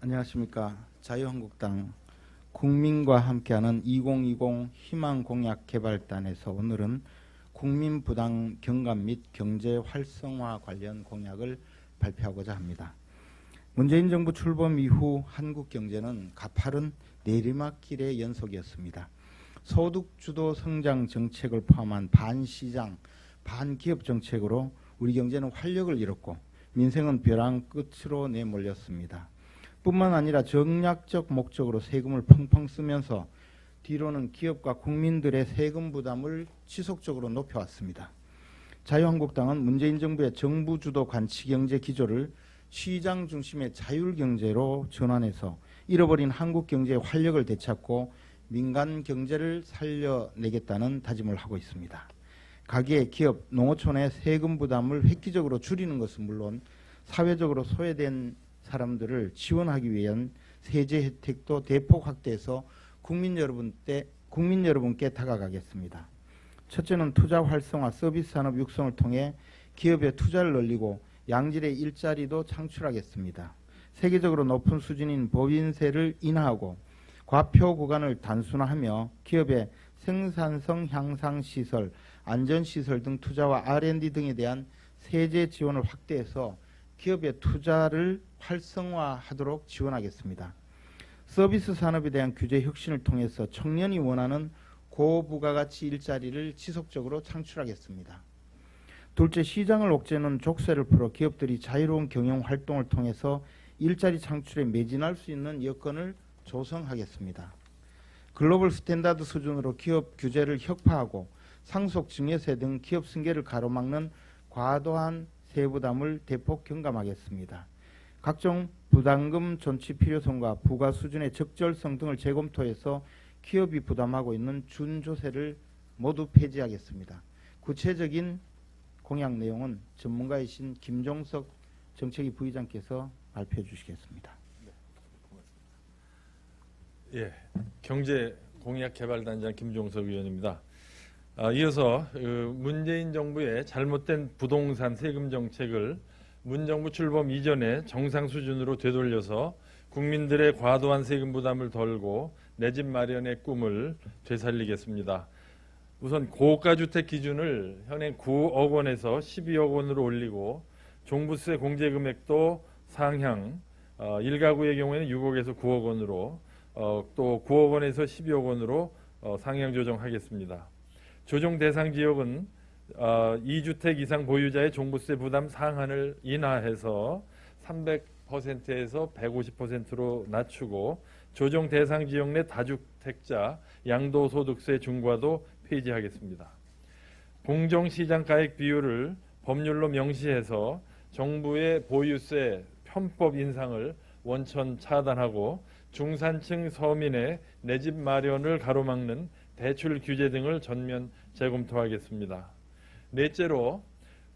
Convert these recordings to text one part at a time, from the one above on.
안녕하십니까. 자유한국당 국민과 함께하는 2020 희망공약개발단에서 오늘은 국민부담 경감 및 경제 활성화 관련 공약을 발표하고자 합니다. 문재인 정부 출범 이후 한국 경제는 가파른 내리막길의 연속이었습니다. 소득주도 성장 정책을 포함한 반시장, 반기업 정책으로 우리 경제는 활력을 잃었고 민생은 벼랑 끝으로 내몰렸습니다. 뿐만 아니라 정략적 목적으로 세금을 펑펑 쓰면서 뒤로는 기업과 국민들의 세금 부담을 지속적으로 높여왔습니다. 자유한국당은 문재인 정부의 정부 주도 관치경제 기조를 시장 중심의 자율경제로 전환해서 잃어버린 한국 경제의 활력을 되찾고 민간 경제를 살려내겠다는 다짐을 하고 있습니다. 가계, 기업, 농어촌의 세금 부담을 획기적으로 줄이는 것은 물론 사회적으로 소외된 사람들을 지원하기 위한 세제 혜택도 대폭 확대해서 국민 여러분께 다가가겠습니다. 첫째는 투자 활성화, 서비스 산업 육성을 통해 기업의 투자를 늘리고 양질의 일자리도 창출하겠습니다. 세계적으로 높은 수준인 법인세를 인하하고 과표 구간을 단순화하며 기업의 생산성 향상 시설, 안전시설 등 투자와 R&D 등에 대한 세제 지원을 확대해서 기업의 투자를 활성화하도록 지원하겠습니다. 서비스 산업에 대한 규제 혁신을 통해서 청년이 원하는 고부가가치 일자리를 지속적으로 창출하겠습니다. 둘째, 시장을 옥죄는 족쇄를 풀어 기업들이 자유로운 경영 활동을 통해서 일자리 창출에 매진할 수 있는 여건을 조성하겠습니다. 글로벌 스탠다드 수준으로 기업 규제를 혁파하고 상속 증여세 등 기업 승계를 가로막는 과도한 세부담을 대폭 경감하겠습니다. 각종 부담금 존치 필요성과 부과 수준의 적절성 등을 재검토해서 기업이 부담하고 있는 준조세를 모두 폐지하겠습니다. 구체적인 공약 내용은 전문가이신 김종석 정책위 부의장께서 발표해 주시겠습니다. 예, 경제공약개발단장 김종석 의원입니다. 이어서 문재인 정부의 잘못된 부동산 세금 정책을 문정부 출범 이전에 정상 수준으로 되돌려서 국민들의 과도한 세금 부담을 덜고 내 집 마련의 꿈을 되살리겠습니다. 우선 고가주택 기준을 현행 9억 원에서 12억 원으로 올리고 종부세 공제 금액도 상향 1가구의 경우에는 6억에서 9억 원으로 또 9억 원에서 12억 원으로 상향 조정하겠습니다. 조정 대상 지역은 2주택 이상 보유자의 종부세 부담 상한을 인하해서 300%에서 150%로 낮추고 조정 대상 지역 내 다주택자 양도소득세 중과도 폐지하겠습니다. 공정시장가액 비율을 법률로 명시해서 정부의 보유세 편법 인상을 원천 차단하고 중산층 서민의 내 집 마련을 가로막는 대출 규제 등을 전면 재검토하겠습니다. 넷째로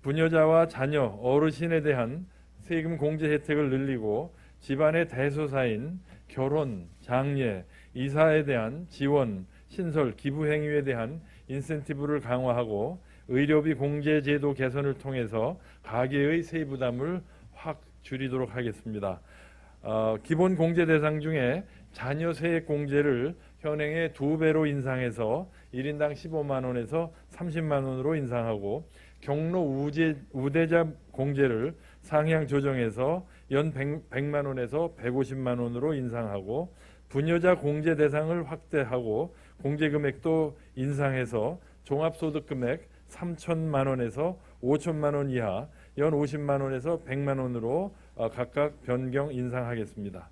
부녀자와 자녀, 어르신에 대한 세금 공제 혜택을 늘리고 집안의 대소사인 결혼, 장례, 이사에 대한 지원, 신설, 기부 행위에 대한 인센티브를 강화하고 의료비 공제 제도 개선을 통해서 가계의 세부담을 확 줄이도록 하겠습니다. 기본 공제 대상 중에 자녀 세액 공제를 현행의 2배로 인상해서 1인당 15만 원에서 30만 원으로 인상하고 경로 우대자 공제를 상향 조정해서 연 100만 원에서 150만 원으로 인상하고 부녀자 공제 대상을 확대하고 공제 금액도 인상해서 종합소득 금액 3천만 원에서 5천만 원 이하 연 50만 원에서 100만 원으로 각각 변경 인상하겠습니다.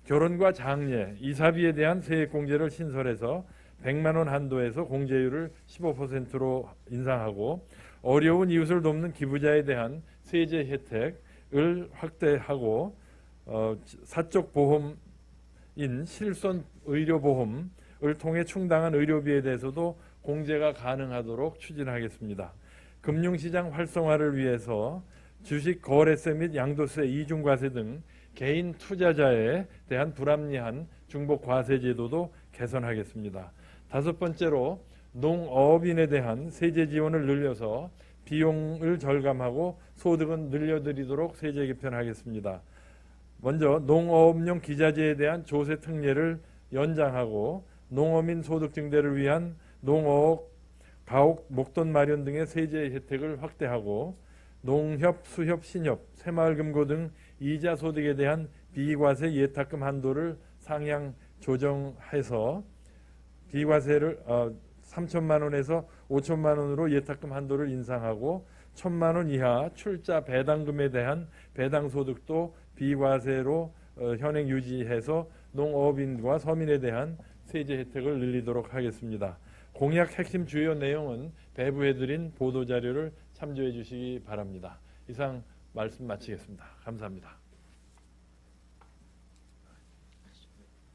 결혼과 장례, 이사비에 대한 세액 공제를 신설해서 100만 원 한도에서 공제율을 15%로 인상하고 어려운 이웃을 돕는 기부자에 대한 세제 혜택을 확대하고 사적 보험인 실손 의료보험을 통해 충당한 의료비에 대해서도 공제가 가능하도록 추진하겠습니다. 금융시장 활성화를 위해서 주식 거래세 및 양도세, 이중과세 등 개인 투자자에 대한 불합리한 중복 과세 제도도 개선하겠습니다. 다섯 번째로 농업인에 대한 세제 지원을 늘려서 비용을 절감하고 소득은 늘려드리도록 세제 개편하겠습니다. 먼저 농어업용 기자재에 대한 조세 특례를 연장하고 농어민 소득 증대를 위한 농어업, 가옥, 목돈 마련 등의 세제 혜택을 확대하고 농협, 수협, 신협, 새마을금고 등 이자 소득에 대한 비과세 예탁금 한도를 상향 조정해서 비과세를 3천만 원에서 5천만 원으로 예탁금 한도를 인상하고 1천만 원 이하 출자 배당금에 대한 배당 소득도 비과세로 현행 유지해서 농업인과 서민에 대한 세제 혜택을 늘리도록 하겠습니다. 공약 핵심 주요 내용은 배부해드린 보도자료를 참조해 주시기 바랍니다. 이상 말씀 마치겠습니다. 감사합니다.